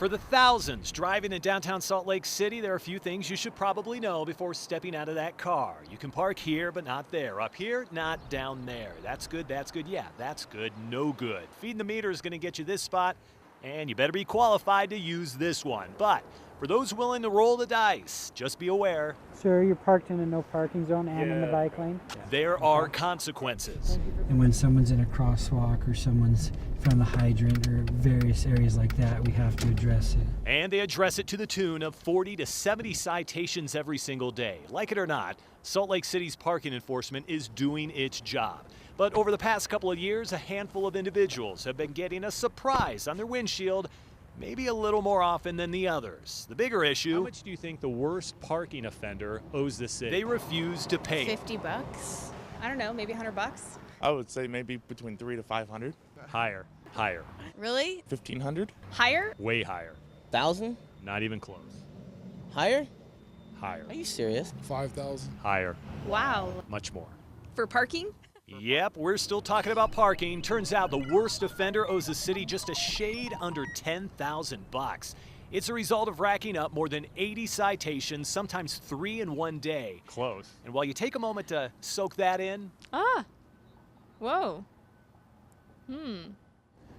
For the thousands driving in downtown Salt Lake City, there are a few things you should probably know before stepping out of that car. You can park here, but not there. Up here, not down there. That's good, yeah, that's good, no good. Feeding the meter is going to get you this spot, and you better be qualified to use this one. But for those willing to roll the dice, just be aware. Sir, you're parked in a no parking zone and in the bike lane? There are consequences. And when someone's in a crosswalk or someone's in front of the hydrant or various areas like that, we have to address it. And they address it to the tune of 40 to 70 citations every single day. Like it or not, Salt Lake City's parking enforcement is doing its job. But over the past couple of years, a handful of individuals have been getting a surprise on their windshield, maybe a little more often than the others. The bigger issue: how much do you think the worst parking offender owes the city? They refuse to pay. $50? I don't know, maybe $100? I would say maybe between 300 to 500. Higher. Really? 1,500. Higher? Way higher. 1,000? Not even close. Higher? Higher. Are you serious? 5,000. Higher. Wow. Much more. For parking? Yep, we're still talking about parking. Turns out the worst offender owes the city just a shade under $10,000. It's a result of racking up more than 80 citations, sometimes 3 in one day. Close. And while you take a moment to soak that in. Whoa.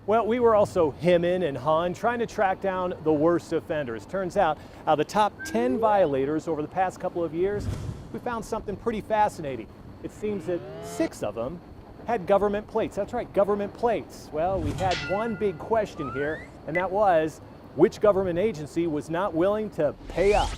Well, we were also hemming and hawing, trying to track down the worst offenders. Turns out, out of the top 10 violators over the past couple of years, we found something pretty fascinating. It seems that 6 of them had government plates. That's right, government plates. Well, we had one big question here, and that was, which government agency was not willing to pay up?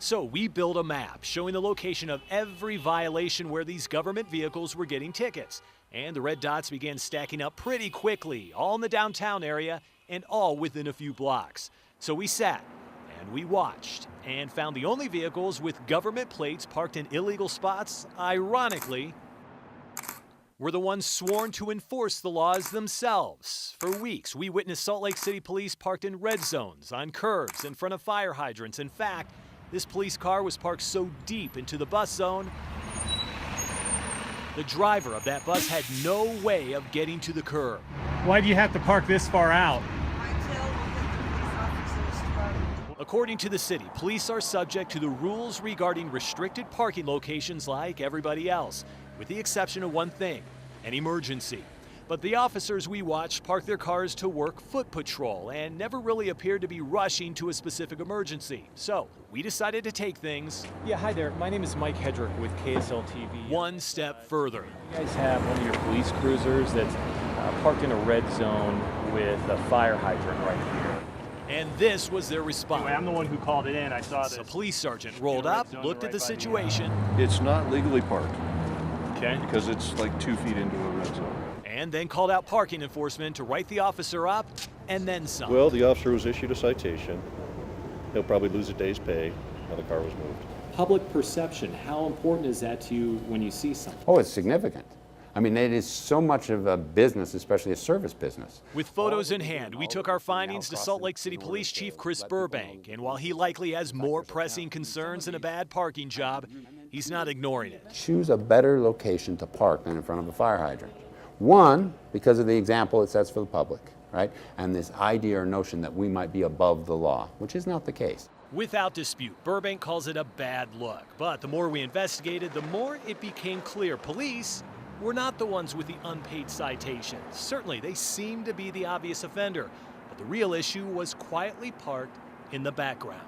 So we built a map showing the location of every violation where these government vehicles were getting tickets. And the red dots began stacking up pretty quickly, all in the downtown area and all within a few blocks. So we sat and we watched and found the only vehicles with government plates parked in illegal spots, ironically, were the ones sworn to enforce the laws themselves. For weeks, we witnessed Salt Lake City police parked in red zones, on curbs, in front of fire hydrants. In fact, this police car was parked so deep into the bus zone, the driver of that bus had no way of getting to the curb. Why do you have to park this far out? According to the city, police are subject to the rules regarding restricted parking locations like everybody else, with the exception of one thing: an emergency. But the officers we watched parked their cars to work foot patrol and never really appeared to be rushing to a specific emergency. So we decided to take things. Yeah, hi there. My name is Mike Headrick with KSL TV. One step further. You guys have one of your police cruisers that's parked in a red zone with a fire hydrant right here. And this was their response. Anyway, I'm the one who called it in. I saw this. A police sergeant rolled up, looked at the situation. It's not legally parked. Okay. Because it's like 2 feet into a red zone. And then called out parking enforcement to write the officer up, and then some. Well, the officer was issued a citation. He'll probably lose a day's pay. Now the car was moved. Public perception, how important is that to you when you see something? Oh, it's significant. I mean, it is so much of a business, especially a service business. With photos in hand, we took our findings to Salt Lake City Police Chief Chris Burbank, and while he likely has more pressing concerns than a bad parking job, he's not ignoring it. Choose a better location to park than in front of a fire hydrant. One, because of the example it sets for the public, right? And this idea or notion that we might be above the law, which is not the case. Without dispute, Burbank calls it a bad look. But the more we investigated, the more it became clear police were not the ones with the unpaid citations. Certainly, they seemed to be the obvious offender, but the real issue was quietly parked in the background.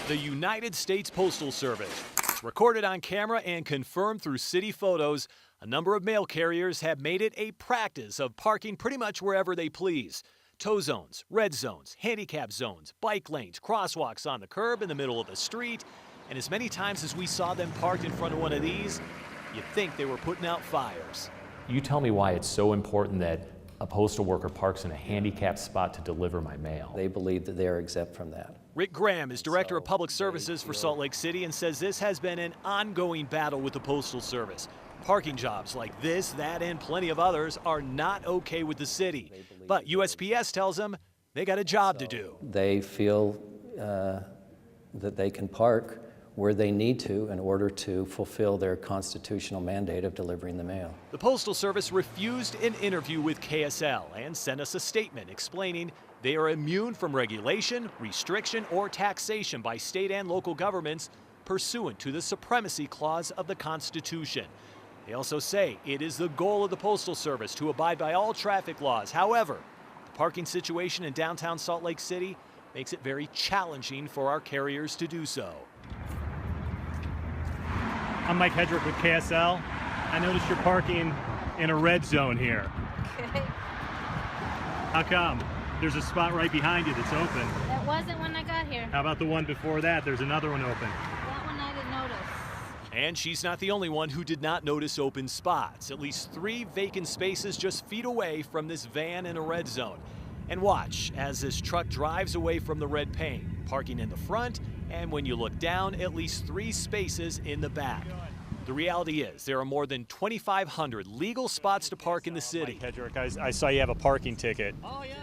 The United States Postal Service. It's recorded on camera and confirmed through city photos. A number of mail carriers have made it a practice of parking pretty much wherever they please. Tow zones, red zones, handicap zones, bike lanes, crosswalks on the curb in the middle of the street. And as many times as we saw them parked in front of one of these, you'd think they were putting out fires. You tell me why it's so important that a postal worker parks in a handicapped spot to deliver my mail. They believe that they are exempt from that. Rick Graham is Director of Public Services for Salt Lake City and says this has been an ongoing battle with the Postal Service. Parking jobs like this, that, and plenty of others are not okay with the city. But USPS tells them they got a job to do. They feel that they can park where they need to in order to fulfill their constitutional mandate of delivering the mail. The Postal Service refused an interview with KSL and sent us a statement explaining they are immune from regulation, restriction, or taxation by state and local governments pursuant to the Supremacy Clause of the Constitution. They also say it is the goal of the Postal Service to abide by all traffic laws. However, the parking situation in downtown Salt Lake City makes it very challenging for our carriers to do so. I'm MikeHeadrick with KSL. I noticed you're parking in a red zone here. Okay. How come? There's a spot right behind you that's open. That wasn't when I got here. How about the one before that? There's another one open. That one I didn't notice. And she's not the only one who did not notice open spots. At least 3 vacant spaces just feet away from this van in a red zone. And watch as this truck drives away from the red paint, parking in the front, and when you look down, at least 3 spaces in the back. The reality is there are more than 2,500 legal spots to park in the city. Hedrick, I saw you have a parking ticket. Oh, yeah.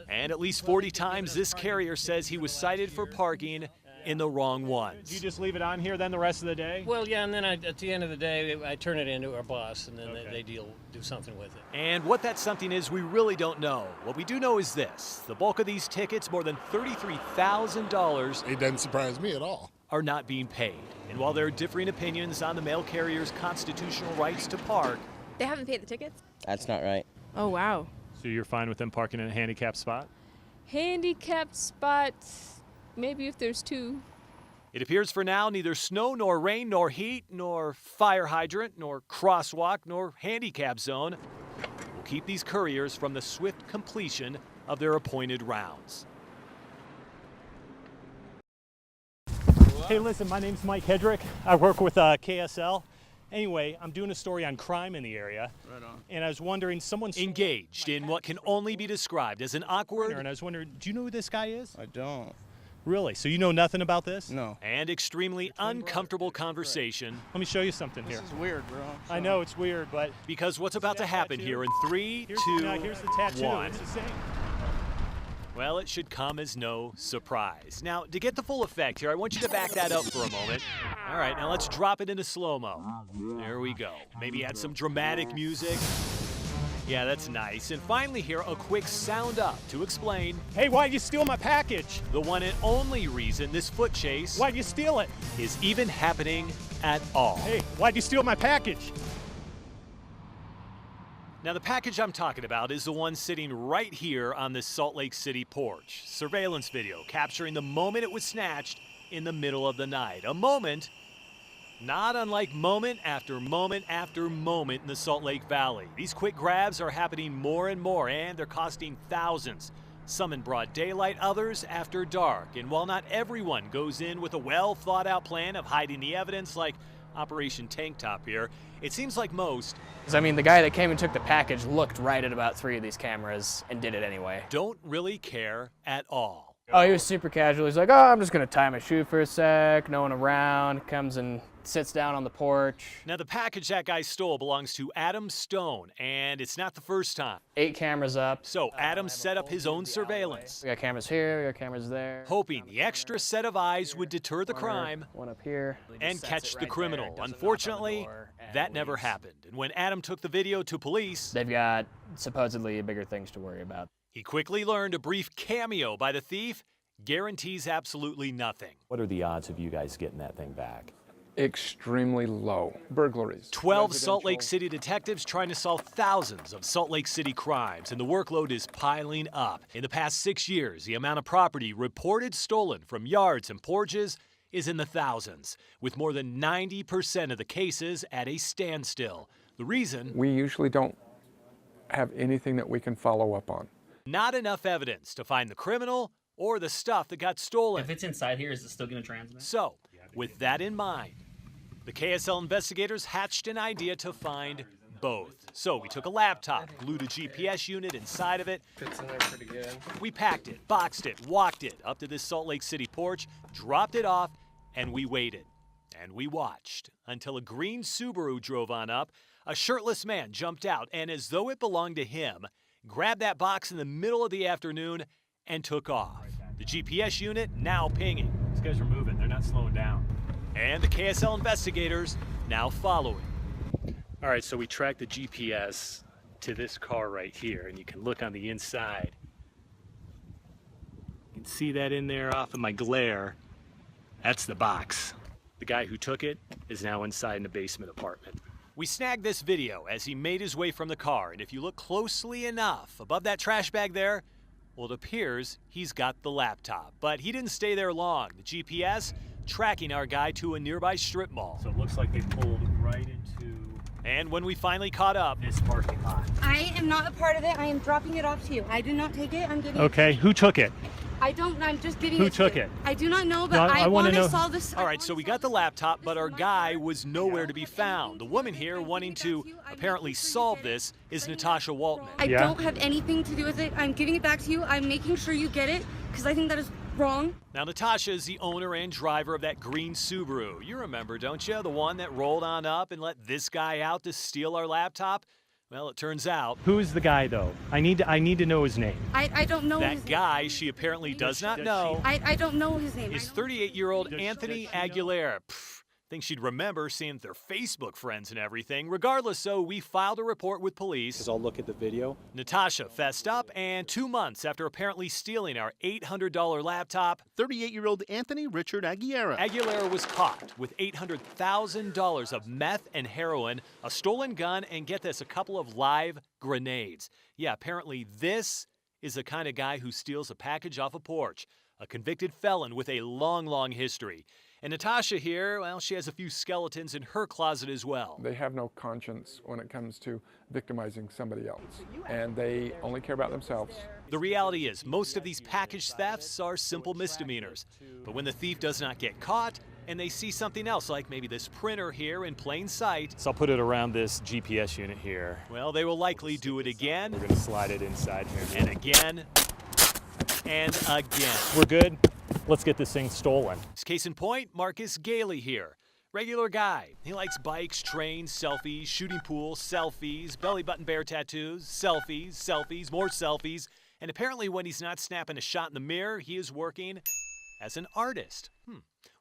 And at least 40 times this carrier says he was cited for parking in the wrong ones. Did you just leave it on here then the rest of the day? Well, yeah, and then at the end of the day, I turn it into our boss, and then they do something with it. And what that something is, we really don't know. What we do know is this: the bulk of these tickets, more than $33,000, it doesn't surprise me at all, are not being paid. And while there are differing opinions on the mail carrier's constitutional rights to park, They haven't paid the tickets? That's not right. Oh, wow. So you're fine with them parking in a handicapped spot? Handicapped spot, maybe if there's 2. it appears for now neither snow nor rain nor heat nor fire hydrant nor crosswalk nor handicap zone will keep these couriers from the swift completion of their appointed rounds. Hey, listen, my name's MikeHeadrick. I work with KSL. Anyway, I'm doing a story on crime in the area. Right on. And I was wondering, someone's engaged in what can only be described as an awkward. And I was wondering, do you know who this guy is? I don't. Really? So you know nothing about this? No. And extremely uncomfortable conversation. Let me show you something here. This is weird, bro. I know it's weird, but because what's about to happen here in 3, 2, here's the tattoo. 1. It's the same. Well, it should come as no surprise. Now, to get the full effect here, I want you to back that up for a moment. All right, now let's drop it into slow-mo. There we go. Maybe add some dramatic music. Yeah, that's nice. And finally here, a quick sound up to explain. Hey, why'd you steal my package? The one and only reason this foot chase. Why'd you steal it? Is even happening at all. Hey, why'd you steal my package? Now, the package I'm talking about is the one sitting right here on this Salt Lake City porch. Surveillance video capturing the moment it was snatched in the middle of the night. A moment not unlike moment after moment after moment in the Salt Lake Valley. These quick grabs are happening more and more, and they're costing thousands. Some in broad daylight, others after dark. And while not everyone goes in with a well-thought-out plan of hiding the evidence like Operation Tank Top here, it seems like most. I mean, the guy that came and took the package looked right at about 3 of these cameras and did it anyway. Don't really care at all. Oh, he was super casual. He's like, oh, I'm just going to tie my shoe for a sec. No one around. Comes and sits down on the porch. Now, the package that guy stole belongs to Adam Stone, and it's not the first time. 8 cameras up. So Adam set up his own surveillance. We got cameras here, we got cameras there. Hoping the extra set of eyes would deter the crime. One up here. And catch the criminal. Unfortunately, that never happened. And when Adam took the video to police, they've got supposedly bigger things to worry about. He quickly learned a brief cameo by the thief guarantees absolutely nothing. What are the odds of you guys getting that thing back? Extremely low. Burglaries. 12 Salt Lake City detectives trying to solve thousands of Salt Lake City crimes, and the workload is piling up. In the past 6 years, the amount of property reported stolen from yards and porches is in the thousands, with more than 90% of the cases at a standstill. The reason? We usually don't have anything that we can follow up on. Not enough evidence to find the criminal or the stuff that got stolen. If it's inside here, is it still going to transmit? So, with that in mind, the KSL investigators hatched an idea to find both. So we took a laptop, glued a GPS unit inside of it. Fits in there pretty good. We packed it, boxed it, walked it up to this Salt Lake City porch, dropped it off, and we waited. And we watched until a green Subaru drove on up. A shirtless man jumped out, and as though it belonged to him, grabbed that box in the middle of the afternoon and took off. The GPS unit now pinging. These guys are moving. They're not slowing down. And the KSL investigators now following. All right, so we tracked the GPS to this car right here, and you can look on the inside. You can see that in there off of my glare. That's the box. The guy who took it is now inside in the basement apartment. We snagged this video as he made his way from the car, and if you look closely enough, above that trash bag there, well, it appears he's got the laptop. But he didn't stay there long. The GPS tracking our guy to a nearby strip mall. So it looks like they pulled right into... And when we finally caught up, this parking lot. I am not a part of it. I am dropping it off to you. I did not take it. I'm giving Okay, who took it? I'm just giving Who it to took you. it? I do not know, but No, I wanna want to know. solve this. all right, so we got the laptop, but our guy was nowhere to be found. The woman here wanting to apparently solve this is Natasha Waltman. I don't have anything to do with it. I'm giving it back to you. I'm making sure you get it because I think that is wrong. Now, Natasha is the owner and driver of that green Subaru. You remember, don't you? The one that rolled on up and let this guy out to steal our laptop? Well, it turns out... Who is the guy, though? I need to know his name. I don't know his That guy she apparently does not know I don't know his name. is 38-year-old Anthony Aguilera. Think she'd remember seeing their Facebook friends and everything. Regardless, so we filed a report with police. Because I'll look at the video. Natasha fessed up, and 2 months after apparently stealing our $800 laptop, 38-year-old Anthony Richard Aguilera was caught with $800,000 of meth and heroin, a stolen gun, and get this, a couple of live grenades. Yeah, apparently this is the kind of guy who steals a package off a porch, a convicted felon with a long, long history. And Natasha here, well, she has a few skeletons in her closet as well. They have no conscience when it comes to victimizing somebody else, and they only care about themselves. The reality is, most of these package thefts are simple misdemeanors. But when the thief does not get caught, and they see something else, like maybe this printer here in plain sight. So I'll put it around this GPS unit here. Well, they will likely do it again. We're gonna slide it inside here. And again. And again. We're good. Let's get this thing stolen. Case in point, Marcus Gailey here. Regular guy. He likes bikes, trains, selfies, shooting pool, selfies, belly button bear tattoos, selfies, selfies, more selfies. And apparently when he's not snapping a shot in the mirror, he is working as an artist.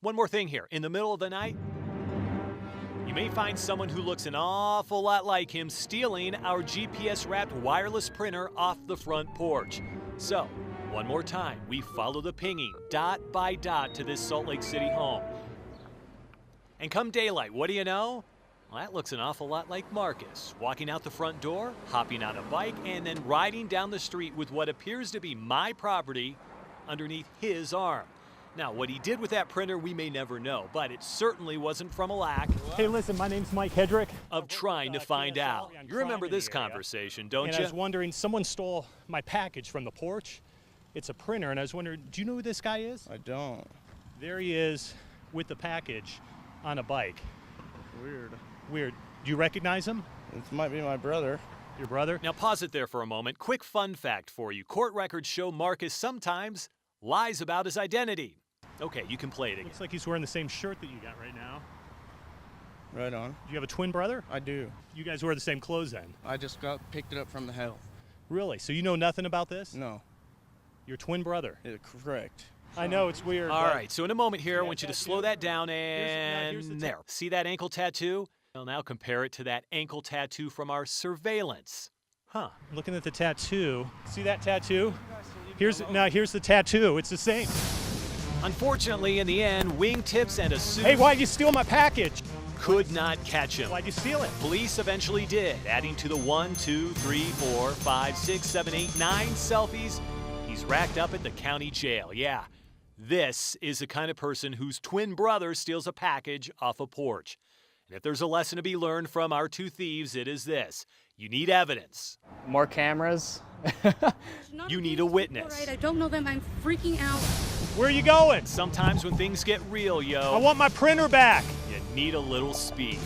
One more thing here. In the middle of the night, you may find someone who looks an awful lot like him stealing our GPS-wrapped wireless printer off the front porch. So, one more time, we follow the pinging dot by dot to this Salt Lake City home. And come daylight, what do you know? Well, that looks an awful lot like Marcus, walking out the front door, hopping on a bike, and then riding down the street with what appears to be my property underneath his arm. Now, what he did with that printer, we may never know, but it certainly wasn't from a lack. Hey, listen, my name's MikeHeadrick. Of trying to find out. You remember this conversation, don't And you? I was wondering, someone stole my package from the porch. It's a printer, and I was wondering, do you know who this guy is? I don't. There he is with the package on a bike. Weird. Do you recognize him? This might be my brother. Your brother? Now pause it there for a moment. Quick fun fact for you. Court records show Marcus sometimes lies about his identity. Okay, you can play it again. Looks like he's wearing the same shirt that you got right now. Right on. Do you have a twin brother? I do. You guys wear the same clothes then? I just picked it up from the health. Really? So you know nothing about this? No. Your twin brother? Yeah, correct. I know, it's weird. All right, so in a moment here, I want you to slow that down and here's the there. See that ankle tattoo? Well, now compare it to that ankle tattoo from our surveillance. Huh, looking at the tattoo. See that tattoo? Here's the tattoo. It's the same. Unfortunately, in the end, wingtips and a suit Hey, why'd you steal my package? could not catch him. Why'd you steal it? Police eventually did, adding to the 1, 2, 3, 4, 5, 6, 7, 8, 9 selfies he's racked up at the county jail. Yeah, this is the kind of person whose twin brother steals a package off a porch. And if there's a lesson to be learned from our two thieves, it is this. You need evidence. More cameras. You need a witness. All right, I don't know them. I'm freaking out. Where are you going? Sometimes when things get real, yo, I want my printer back. you need a little speed.